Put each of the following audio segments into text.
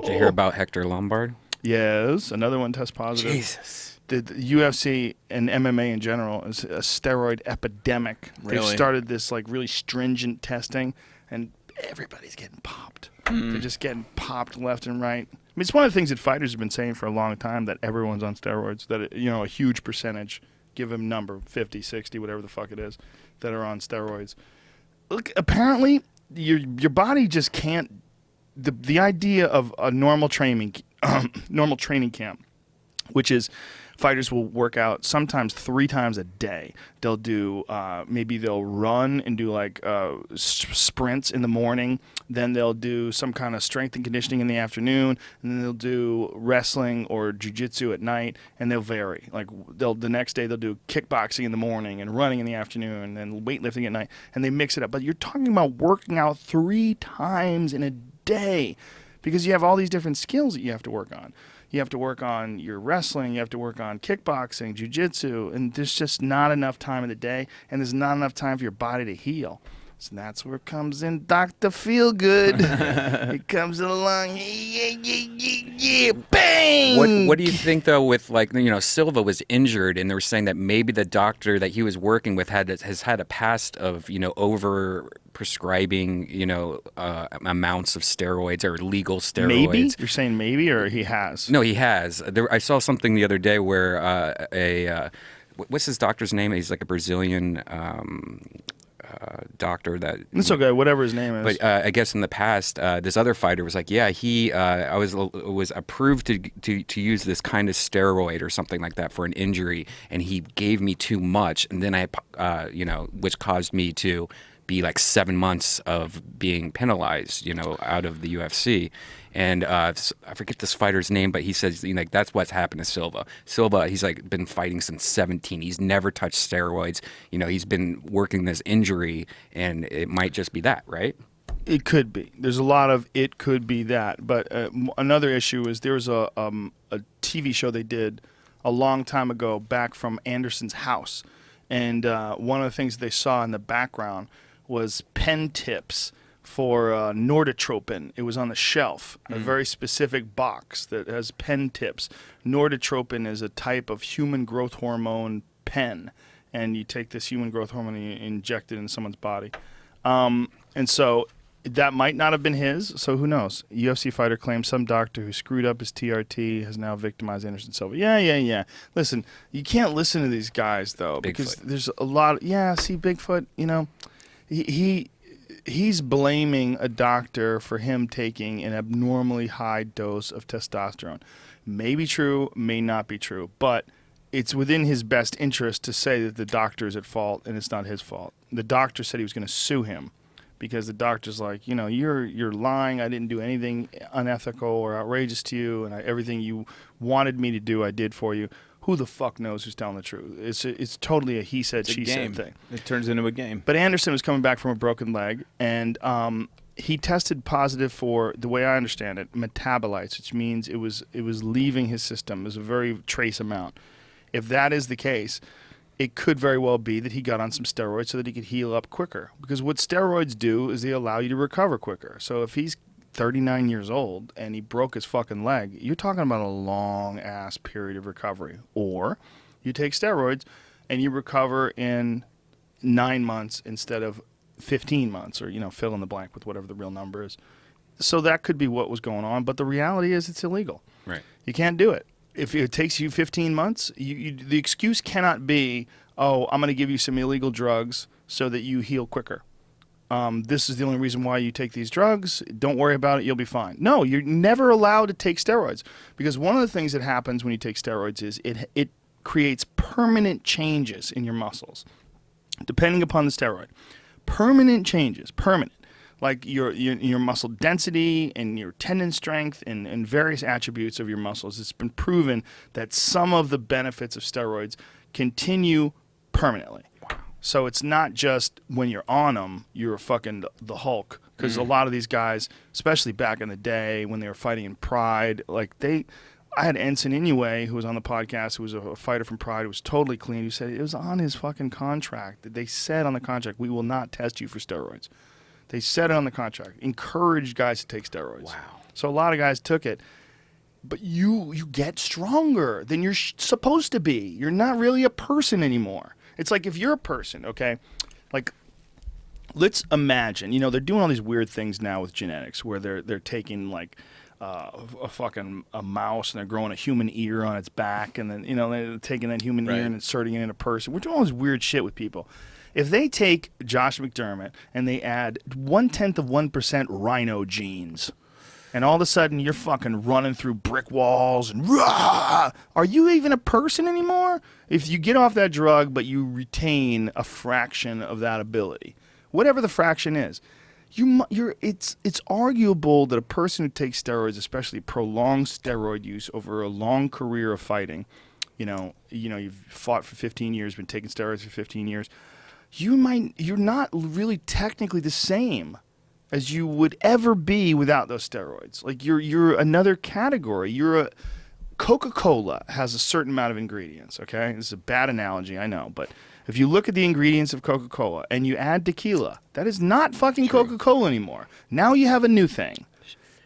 Did you hear about Hector Lombard? Yes, another one test positive. Jesus. The UFC and MMA in general is a steroid epidemic. Really? They've started this like really stringent testing, and everybody's getting popped. They're just getting popped left and right. I mean, it's one of the things that fighters have been saying for a long time, that everyone's on steroids, that, a huge percentage, give them a number, 50, 60, whatever the fuck it is, that are on steroids. Look, apparently your body just can't. The idea of a normal training camp, which is fighters will work out sometimes 3 times a day. They'll do maybe they'll run and do like sprints in the morning. Then they'll do some kind of strength and conditioning in the afternoon, and then they'll do wrestling or jiu-jitsu at night, and they'll vary. Like the next day they'll do kickboxing in the morning and running in the afternoon, and then weightlifting at night, and they mix it up. But you're talking about working out 3 times in a day, because you have all these different skills that you have to work on. You have to work on your wrestling, you have to work on kickboxing, jiu-jitsu, and there's just not enough time in the day, and there's not enough time for your body to heal. So that's where it comes in Dr. Feelgood. It comes along, yeah, bang! What do you think, though, with, like, Silva was injured, and they were saying that maybe the doctor that he was working with has had a past of, over prescribing, amounts of steroids or legal steroids. Maybe? You're saying maybe, or he has? No, he has. I saw something the other day where what's his doctor's name? He's like a Brazilian doctor that. It's okay, whatever his name is. But I guess in the past, this other fighter was like, yeah, I was approved to use this kind of steroid or something like that for an injury, and he gave me too much, and then which caused me to be like 7 months of being penalized, out of the UFC. And I forget this fighter's name, but he says, that's what's happened to Silva. Silva, he's like been fighting since 17. He's never touched steroids. He's been working this injury, and it might just be that, right? It could be. There's a lot of it could be that. But another issue is there was a TV show they did a long time ago back from Anderson's house. And one of the things they saw in the background was pen tips for Norditropin. It was on the shelf, a very specific box that has pen tips. Norditropin is a type of human growth hormone pen, and you take this human growth hormone and you inject it in someone's body. And so that might not have been his, so who knows? UFC fighter claims some doctor who screwed up his TRT has now victimized Anderson Silva. Yeah. Listen, you can't listen to these guys, though, because there's a lot of, Bigfoot, he's blaming a doctor for him taking an abnormally high dose of testosterone. May be true, may not be true, but it's within his best interest to say that the doctor is at fault and it's not his fault. The doctor said he was going to sue him because the doctor's like, you're lying. I didn't do anything unethical or outrageous to you, and everything you wanted me to do, I did for you. Who the fuck knows who's telling the truth? It's totally a he said, she said thing. It turns into a game. But Anderson was coming back from a broken leg, and he tested positive for, the way I understand it, metabolites, which means it was leaving his system. It was a very trace amount. If that is the case, it could very well be that he got on some steroids so that he could heal up quicker. Because what steroids do is they allow you to recover quicker. So if he's 39 years old and he broke his fucking leg, you're talking about a long ass period of recovery. Or you take steroids and you recover in 9 months instead of 15 months, or fill in the blank with whatever the real number is. So that could be what was going on, but the reality is it's illegal. Right. You can't do it. If it takes you 15 months, the excuse cannot be, oh, I'm going to give you some illegal drugs so that you heal quicker. This is the only reason why you take these drugs. Don't worry about it. You'll be fine. No, you're never allowed to take steroids, because one of the things that happens when you take steroids is it creates permanent changes in your muscles, depending upon the steroid. Permanent changes, like your muscle density and your tendon strength and various attributes of your muscles. It's been proven that some of the benefits of steroids continue permanently. So it's not just when you're on them, you're fucking the Hulk. Because a lot of these guys, especially back in the day when they were fighting in Pride, I had Ensign Inoue, who was on the podcast, who was a fighter from Pride, who was totally clean, who said it was on his fucking contract. That they said on the contract, we will not test you for steroids. They said it on the contract. Encouraged guys to take steroids. Wow. So a lot of guys took it. But you get stronger than you're supposed to be. You're not really a person anymore. It's like if you're a person, okay? Like, let's imagine, they're doing all these weird things now with genetics where they're taking like a mouse and they're growing a human ear on its back, and then they're taking that human ear and inserting it in a person. We're doing all this weird shit with people. If they take Josh McDermott and they add 0.1% rhino genes, and all of a sudden you're fucking running through brick walls and rah! Are you even a person anymore? If you get off that drug but you retain a fraction of that ability, whatever the fraction is, it's arguable that a person who takes steroids, especially prolonged steroid use over a long career of fighting, you've fought for 15 years, been taking steroids for 15 years, you're not really technically the same as you would ever be without those steroids. Like you're another category. Coca-Cola has a certain amount of ingredients, okay? This is a bad analogy, I know, but if you look at the ingredients of Coca-Cola and you add tequila, that is not fucking Coca-Cola anymore. Now you have a new thing.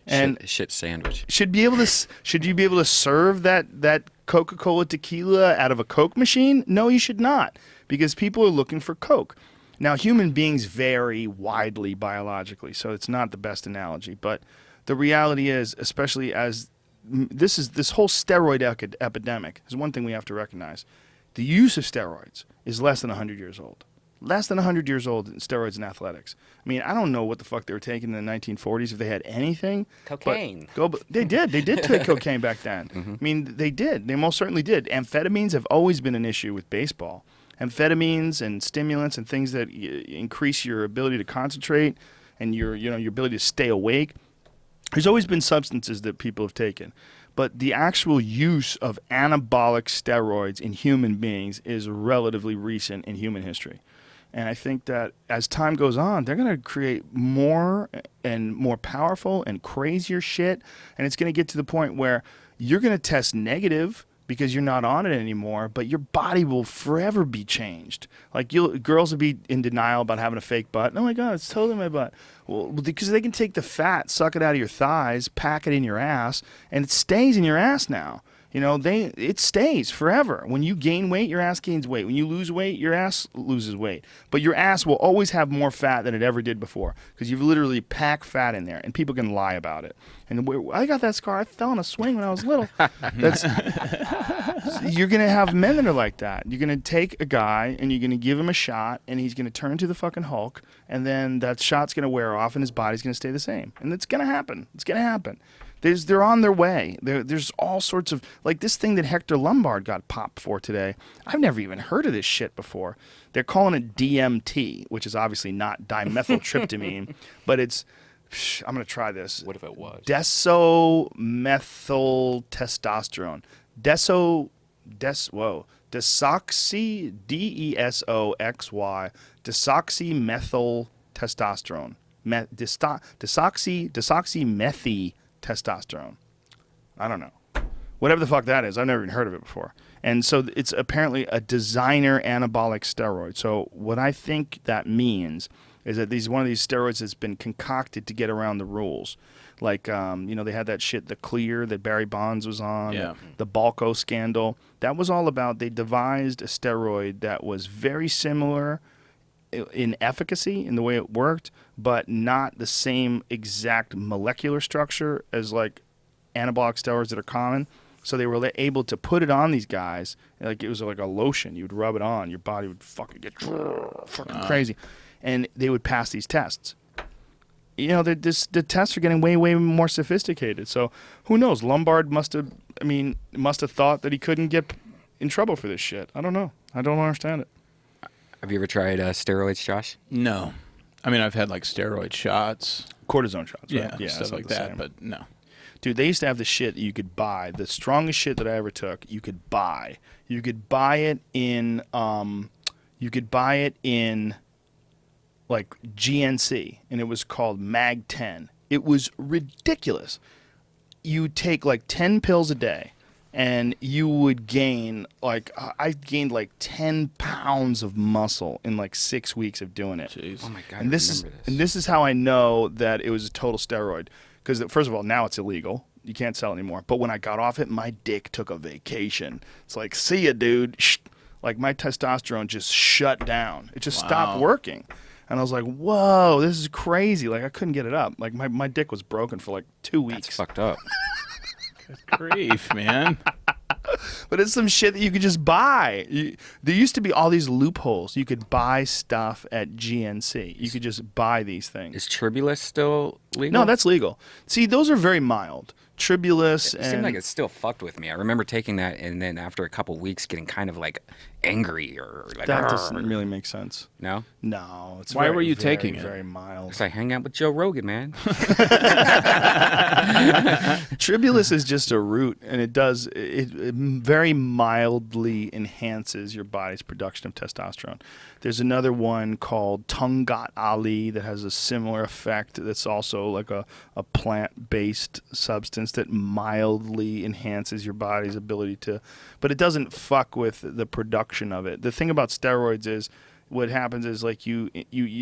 And shit sandwich. Should you be able to serve that Coca-Cola tequila out of a Coke machine? No, you should not, because people are looking for Coke. Now, human beings vary widely biologically, so it's not the best analogy. But the reality is, especially as this whole steroid epidemic is one thing we have to recognize. The use of steroids is less than 100 years old. Less than 100 years old in steroids and athletics. I mean, I don't know what the fuck they were taking in the 1940s, if they had anything. Cocaine. They did take cocaine back then. Mm-hmm. I mean, they did. They most certainly did. Amphetamines have always been an issue with baseball. Amphetamines and stimulants and things that increase your ability to concentrate and your ability to stay awake. There's always been substances that people have taken, but the actual use of anabolic steroids in human beings is relatively recent in human history. And I think that as time goes on, they're going to create more and more powerful and crazier shit, and it's going to get to the point where you're going to test negative because you're not on it anymore, but your body will forever be changed. Like girls will be in denial about having a fake butt. Oh my God, it's totally my butt. Well, because they can take the fat, suck it out of your thighs, pack it in your ass, and it stays in your ass now. It stays forever. When you gain weight, your ass gains weight. When you lose weight, your ass loses weight. But your ass will always have more fat than it ever did before because you've literally packed fat in there, and people can lie about it. And I got that scar. I fell in a swing when I was little. You're going to have men that are like that. You're going to take a guy, and you're going to give him a shot, and he's going to turn to the fucking Hulk, and then that shot's going to wear off, and his body's going to stay the same. And it's going to happen. It's going to happen. They're on their way. There's all sorts of, like this thing that Hector Lombard got popped for today. I've never even heard of this shit before. They're calling it DMT, which is obviously not dimethyltryptamine, but it's, I'm going to try this. What if it was? Desomethyltestosterone. Desoxy, DESOXY, desoxymethyltestosterone. Desoxymethytestosterone. I don't know. Whatever the fuck that is, I've never even heard of it before. And so it's apparently a designer anabolic steroid. So what I think that means is that one of these steroids has been concocted to get around the rules. Like, they had that shit, the Clear that Barry Bonds was on, the Balco scandal. That was all about, they devised a steroid that was very similar in efficacy in the way it worked, but not the same exact molecular structure as like anabolic steroids that are common. So they were able to put it on these guys like it was like a lotion. You'd rub it on, your body would fucking get fucking crazy, and they would pass these tests. The tests are getting way, way more sophisticated. So who knows? Lombard must have thought that he couldn't get in trouble for this shit. I don't know. I don't understand it. Have you ever tried steroids, Josh? No. I mean, I've had like steroid shots. Cortisone shots, right? Yeah, stuff like that, but no. Dude, they used to have the shit that you could buy. The strongest shit that I ever took, you could buy. You could buy it in like GNC, and it was called Mag 10. It was ridiculous. You take like 10 pills a day, and you would gain I gained like 10 pounds of muscle in like 6 weeks of doing it. Jeez. Oh my God! And this is how I know that it was a total steroid, because first of all, now it's illegal. You can't sell it anymore. But when I got off it, my dick took a vacation. It's like, see ya, dude. Shh. Like my testosterone just shut down. It just stopped working. And I was like, whoa, this is crazy. Like I couldn't get it up. Like my dick was broken for like 2 weeks. That's fucked up. Good grief, man. But it's some shit that you could just buy. There used to be all these loopholes. You could buy stuff at GNC. You could just buy these things. Is Tribulus still legal? No, that's legal. See, those are very mild. Tribulus It seemed like it still fucked with me. I remember taking that and then after a couple weeks getting kind of like angry or like that doesn't really make sense. No? No, it's Why very, were you very, taking it? very mild. Because I hang out with Joe Rogan, man. Tribulus is just a root, and it very mildly enhances your body's production of testosterone. There's another one called Tungat Ali that has a similar effect. That's also like a plant-based substance that mildly enhances your body's ability to, but it doesn't fuck with the production of it. The thing about steroids is, what happens is like you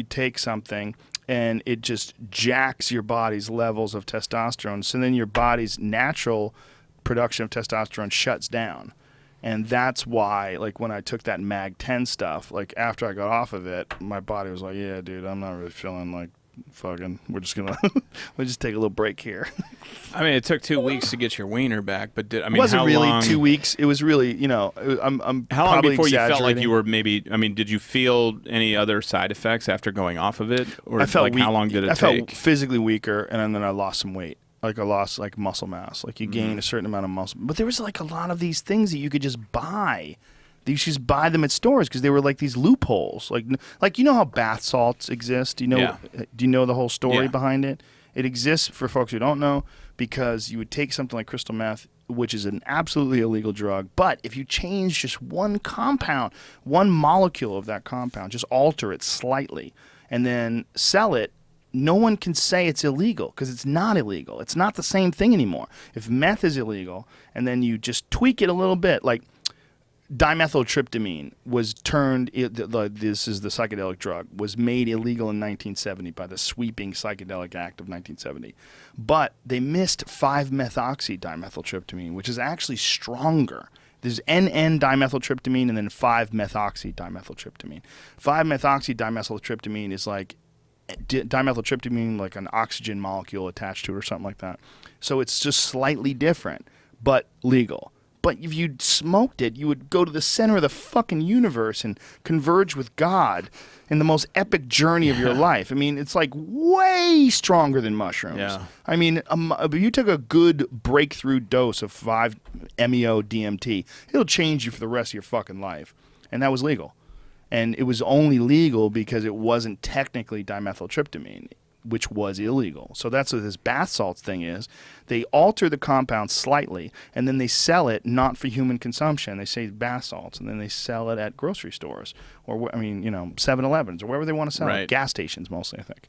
take something and it just jacks your body's levels of testosterone. So then your body's natural production of testosterone shuts down. And that's why, like, when I took that Mag-10 stuff, like, after I got off of it, my body was like, yeah, dude, I'm not really feeling like fucking, we'll just take a little break here. I mean, it took 2 weeks to get your wiener back, but it wasn't how really long, 2 weeks. It was really, I'm how long before you felt like exaggerating. you were maybe, I mean, did you feel any other side effects after going off of it? Or I felt like weak. how long did it I take? felt physically weaker, and then I lost some weight. Like I lost like muscle mass. Like you gain a certain amount of muscle. But there was like a lot of these things that you could just buy. You should just buy them at stores because they were like these loopholes. Like you know how bath salts exist? Do you know the whole story behind it? It exists for folks who don't know because you would take something like crystal meth, which is an absolutely illegal drug, but if you change just one compound, one molecule of that compound, just alter it slightly, and then sell it, no one can say it's illegal because it's not illegal. It's not the same thing anymore. If meth is illegal and then you just tweak it a little bit, like dimethyltryptamine was turned, this is the psychedelic drug, was made illegal in 1970 by the sweeping Psychedelic Act of 1970. But they missed 5-methoxy-dimethyltryptamine, which is actually stronger. There's N-dimethyltryptamine and then 5-methoxy-dimethyltryptamine. 5-methoxy-dimethyltryptamine is like dimethyltryptamine, like an oxygen molecule attached to it or something like that. So it's just slightly different, but legal. But if you smoked it, you would go to the center of the fucking universe and converge with God in the most epic journey of your life. I mean, it's like way stronger than mushrooms. Yeah. I mean, if you took a good breakthrough dose of 5-MeO DMT, it'll change you for the rest of your fucking life. And that was legal. And it was only legal because it wasn't technically dimethyltryptamine, which was illegal. So that's what this bath salts thing is. They alter the compound slightly, and then they sell it not for human consumption. They say bath salts, and then they sell it at grocery stores or 7-Elevens or wherever they want to sell it. Gas stations mostly, I think.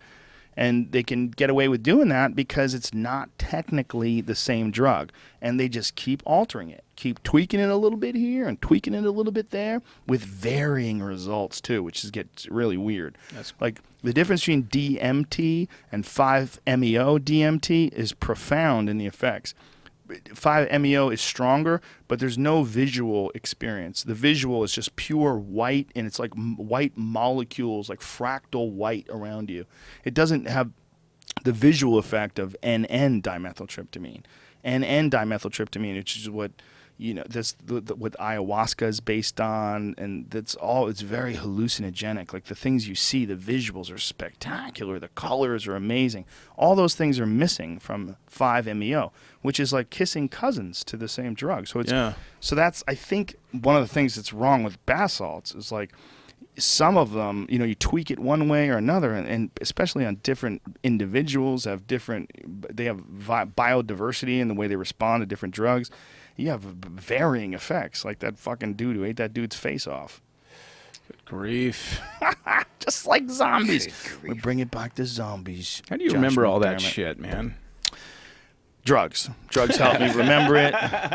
And they can get away with doing that because it's not technically the same drug. And they just keep altering it, keep tweaking it a little bit here and tweaking it a little bit there with varying results too, which gets really weird. That's like the difference between DMT and 5-MeO DMT is profound in the effects. 5-MeO is stronger, but there's no visual experience. The visual is just pure white, and it's like white molecules, like fractal white around you. It doesn't have the visual effect of N-dimethyltryptamine. N-dimethyltryptamine, which is what what ayahuasca is based on, and it's very hallucinogenic. Like the things you see, the visuals are spectacular, the colors are amazing. All those things are missing from 5-MeO, which is like kissing cousins to the same drug. So so that's, I think, one of the things that's wrong with bath salts is like some of them, you tweak it one way or another, and especially on different individuals they have biodiversity in the way they respond to different drugs. You have varying effects, like that fucking dude who ate that dude's face off. Good grief. Just like zombies. We bring it back to zombies. How do you remember all that shit, man? Drugs. Drugs help me remember it.